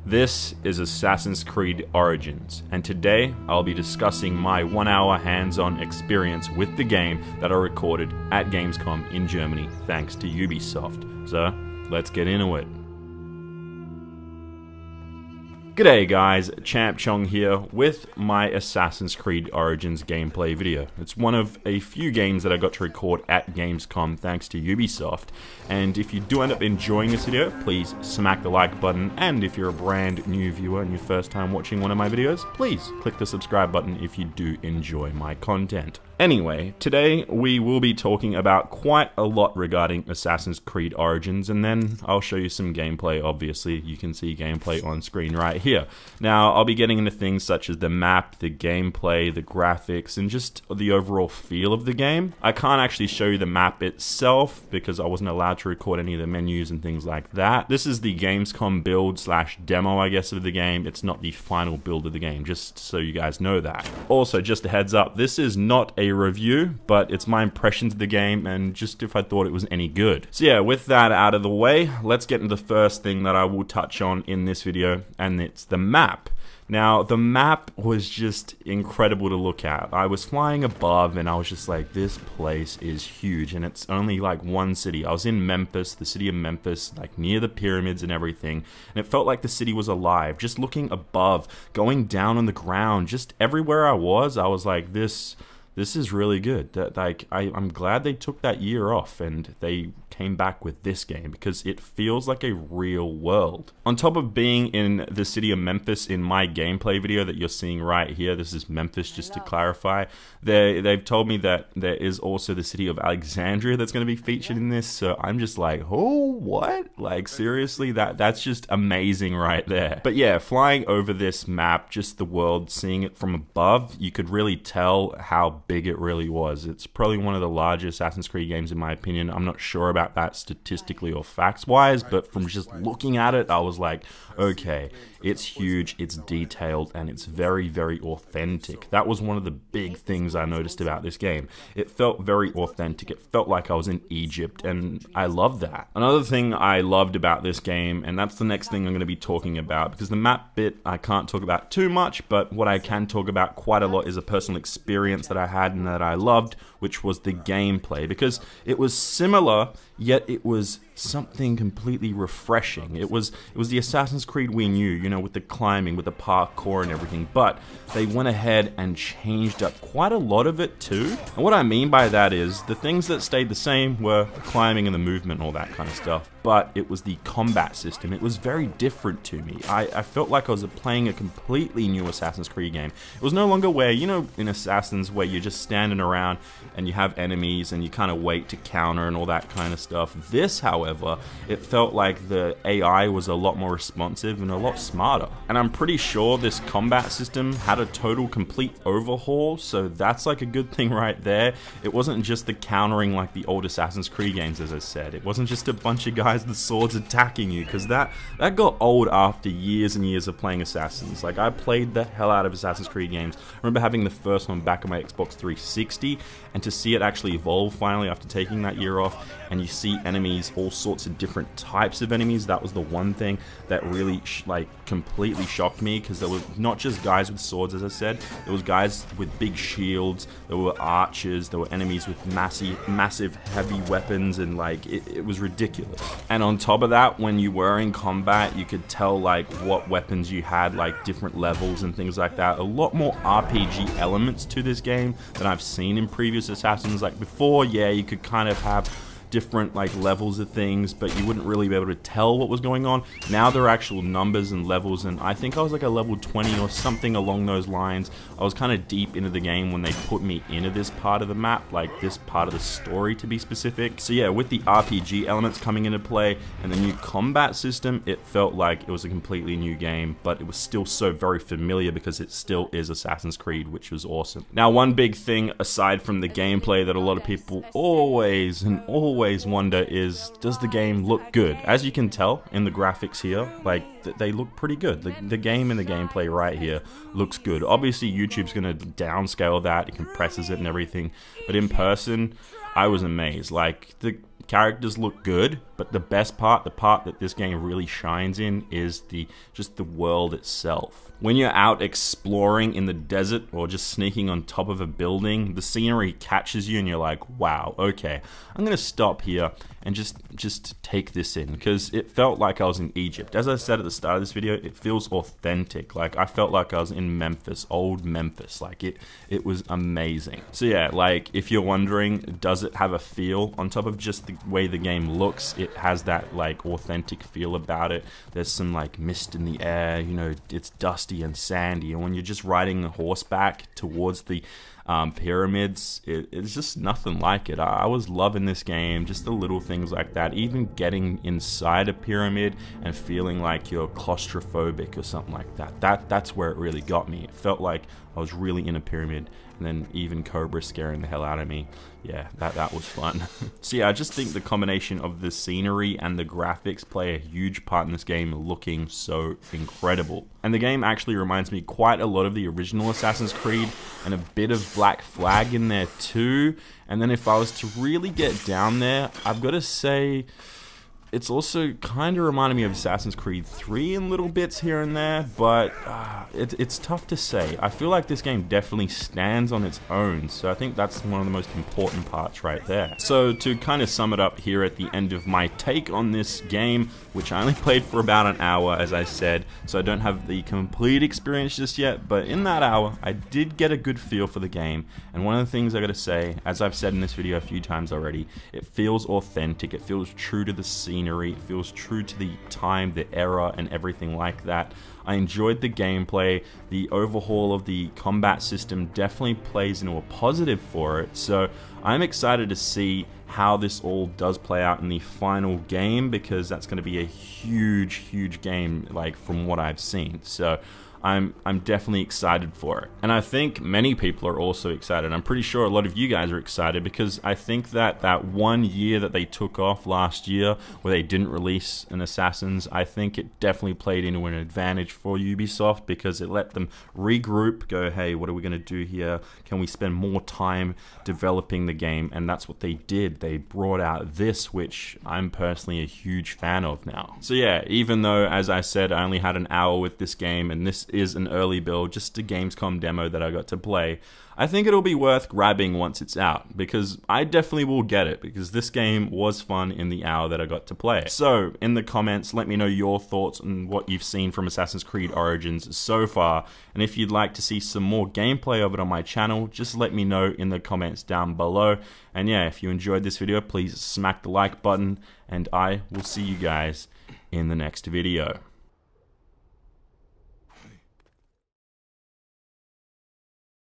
This is Assassin's Creed Origins, and today I'll be discussing my 1-hour hands-on experience with the game that I recorded at Gamescom in Germany thanks to Ubisoft. So, let's get into it. G'day guys, Champ Chong here with my Assassin's Creed Origins gameplay video. It's one of a few games that I got to record at Gamescom thanks to Ubisoft, and if you do end up enjoying this video, please smack the like button, and if you're a brand new viewer and your first time watching one of my videos, please click the subscribe button if you do enjoy my content. Anyway, today we will be talking about quite a lot regarding Assassin's Creed Origins, and then I'll show you some gameplay. Obviously, you can see gameplay on screen right here. Now, I'll be getting into things such as the map, the gameplay, the graphics, and just the overall feel of the game. I can't actually show you the map itself because I wasn't allowed to record any of the menus and things like that. This is the Gamescom build slash demo, I guess, of the game. It's not the final build of the game, just so you guys know that. Also, just a heads up, this is not a review, but it's my impressions of the game and just if I thought it was any good. So yeah, with that out of the way, let's get into the first thing that I will touch on in this video, and it's the map. Now, the map was just incredible to look at. I was flying above and I was just like, this place is huge, and it's only like one city. I was in Memphis, the city of Memphis, like near the pyramids and everything, and it felt like the city was alive. Just looking above, going down on the ground, just everywhere I was like, this is really good. I'm glad they took that year off and they came back with this game because it feels like a real world. On top of being in the city of Memphis in my gameplay video that you're seeing right here, this is Memphis just to clarify, they've told me that there is also the city of Alexandria that's going to be featured in this, so I'm just like, oh, what? Like, seriously? That's just amazing right there. But yeah, flying over this map, just the world, seeing it from above, you could really tell how big it really was. It's probably one of the largest Assassin's Creed games in my opinion. I'm not sure about that statistically or facts wise, but from just looking at it, I was like, okay, it's huge, it's detailed, and it's very, very authentic. That was one of the big things I noticed about this game. It felt very authentic. It felt like I was in Egypt, and I love that. Another thing I loved about this game, and that's the next thing I'm going to be talking about, because the map bit I can't talk about too much, but what I can talk about quite a lot is a personal experience that I had and that I loved, which was the gameplay, because it was similar, yet it was something completely refreshing. It was the Assassin's Creed we knew, you know, with the climbing, with the parkour and everything, but they went ahead and changed up quite a lot of it too. And what I mean by that is, the things that stayed the same were the climbing and the movement and all that kind of stuff, but it was the combat system. It was very different to me. I felt like I was playing a completely new Assassin's Creed game. It was no longer where, you know, in Assassins where you're just standing around and you have enemies and you kind of wait to counter and all that kind of stuff. This, however, it felt like the AI was a lot more responsive and a lot smarter. And I'm pretty sure this combat system had a total complete overhaul, so that's like a good thing right there. It wasn't just the countering like the old Assassin's Creed games, as I said. It wasn't just a bunch of guys with swords attacking you, because that got old after years and years of playing Assassins. Like, I played the hell out of Assassin's Creed games. I remember having the first one back on my Xbox 360, and to see it actually evolve finally after taking that year off, and you see enemies, all sorts of different types of enemies. That was the one thing that really completely shocked me, because there were not just guys with swords, as I said. There was guys with big shields, there were archers, there were enemies with massive heavy weapons, and like it was ridiculous. And on top of that, when you were in combat, you could tell like what weapons you had, like different levels and things like that. A lot more RPG elements to this game than I've seen in previous Assassins. Like before, yeah, you could kind of have different like levels of things, but you wouldn't really be able to tell what was going on. Now there are actual numbers and levels, and I think I was like a level 20 or something along those lines. I was kind of deep into the game when they put me into this part of the map, like this part of the story to be specific. So yeah, with the RPG elements coming into play and the new combat system, it felt like it was a completely new game, but it was still so very familiar because it still is Assassin's Creed, which was awesome. Now, one big thing aside from the gameplay that a lot of people always wonder is, does the game look good? As you can tell in the graphics here, like they look pretty good. The game and the gameplay right here looks good. Obviously YouTube's gonna downscale that, it compresses it and everything, but in person I was amazed. Like, the characters look good, But the best part, the part that this game really shines in, is just the world itself. When you're out exploring in the desert or just sneaking on top of a building, the scenery catches you and you're like, wow, okay, I'm gonna stop here and just take this in, because it felt like I was in Egypt. As I said at the start of this video, it feels authentic. Like, I felt like I was in Memphis, old Memphis. Like, it was amazing. So yeah, like, if you're wondering, does it have a feel on top of just the way the game looks? It has that like authentic feel about it. There's some like mist in the air, you know, it's dusty and sandy, and when you're just riding a horseback towards the pyramids, it's just nothing like it. I was loving this game, just the little things like that, even getting inside a pyramid and feeling like you're claustrophobic or something like that. That's where it really got me. It felt like I was really in a pyramid, and then even Cobra scaring the hell out of me. Yeah, that was fun. So yeah, I just think the combination of the scenery and the graphics play a huge part in this game looking so incredible. And the game actually reminds me quite a lot of the original Assassin's Creed, and a bit of Black Flag in there too. And then if I was to really get down there, I've got to say, it's also kind of reminded me of Assassin's Creed 3 in little bits here and there, but it's tough to say. I feel like this game definitely stands on its own, so I think that's one of the most important parts right there. So to kind of sum it up here at the end of my take on this game, which I only played for about an hour, as I said, so I don't have the complete experience just yet, but in that hour, I did get a good feel for the game, and one of the things I gotta say, as I've said in this video a few times already, it feels authentic, it feels true to the scene. It feels true to the time, the era, and everything like that. I enjoyed the gameplay. The overhaul of the combat system definitely plays into a positive for it, so I'm excited to see how this all does play out in the final game, because that's going to be a huge game, like, from what I've seen. So I'm definitely excited for it. And I think many people are also excited. I'm pretty sure a lot of you guys are excited, because I think that 1 year that they took off last year where they didn't release an Assassin's, I think it definitely played into an advantage for Ubisoft, because it let them regroup, go, hey, what are we going to do here? Can we spend more time developing the game? And that's what they did. They brought out this, which I'm personally a huge fan of now. So yeah, even though, as I said, I only had an hour with this game, and this is an early build, just a Gamescom demo that I got to play, I think it'll be worth grabbing once it's out, because I definitely will get it, because this game was fun in the hour that I got to play it. So in the comments, let me know your thoughts on what you've seen from Assassin's Creed Origins so far, and if you'd like to see some more gameplay of it on my channel, just let me know in the comments down below. And yeah, if you enjoyed this video, please smack the like button, and I will see you guys in the next video.